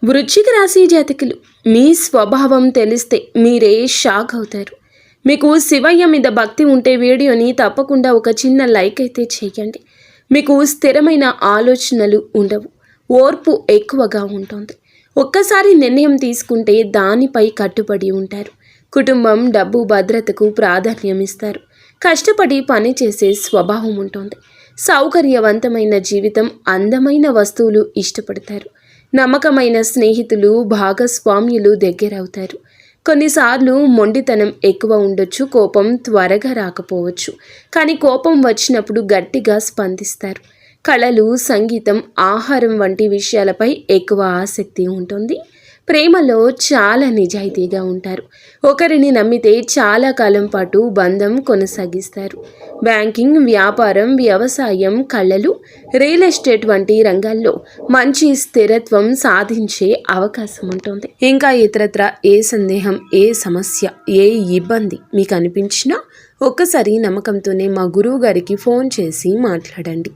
వృశ్చిక రాశి జాతకులు, మీ స్వభావం తెలిస్తే మీరే షాక్ అవుతారు. మీకు శివయ్య మీద భక్తి ఉంటే వీడియోని తప్పకుండా ఒక చిన్న లైక్ అయితే చేయండి. మీకు స్థిరమైన ఆలోచనలు ఉండవు, ఓర్పు ఎక్కువగా ఉంటుంది. ఒక్కసారి నిర్ణయం తీసుకుంటే దానిపై కట్టుబడి ఉంటారు. కుటుంబం, డబ్బు, భద్రతకు ప్రాధాన్యం ఇస్తారు. కష్టపడి పని చేసే స్వభావం ఉంటుంది. సౌకర్యవంతమైన జీవితం, అందమైన వస్తువులు ఇష్టపడతారు. నమ్మకమైన స్నేహితులు, భాగస్వామ్యులు దగ్గరవుతారు. కొన్నిసార్లు మొండితనం ఎక్కువ ఉండొచ్చు, కోపం త్వరగా రాకపోవచ్చు. కానీ కోపం వచ్చినప్పుడు గట్టిగా స్పందిస్తారు. కళలు, సంగీతం, ఆహారం వంటి విషయాలపై ఎక్కువ ఆసక్తి ఉంటుంది. ప్రేమలో చాలా నిజాయితీగా ఉంటారు. ఒకరిని నమ్మితే చాలా కాలం పాటు బంధం కొనసాగిస్తారు. బ్యాంకింగ్, వ్యాపారం, వ్యవసాయం, కళలు, రియల్ ఎస్టేట్ వంటి రంగాల్లో మంచి స్థిరత్వం సాధించే అవకాశం ఉంటుంది. ఇంకా ఇతరత్ర ఏ సందేహం, ఏ సమస్య, ఏ ఇబ్బంది మీకు అనిపించినా ఒక్కసారి నమ్మకంతోనే మా గురువు గారికి ఫోన్ చేసి మాట్లాడండి.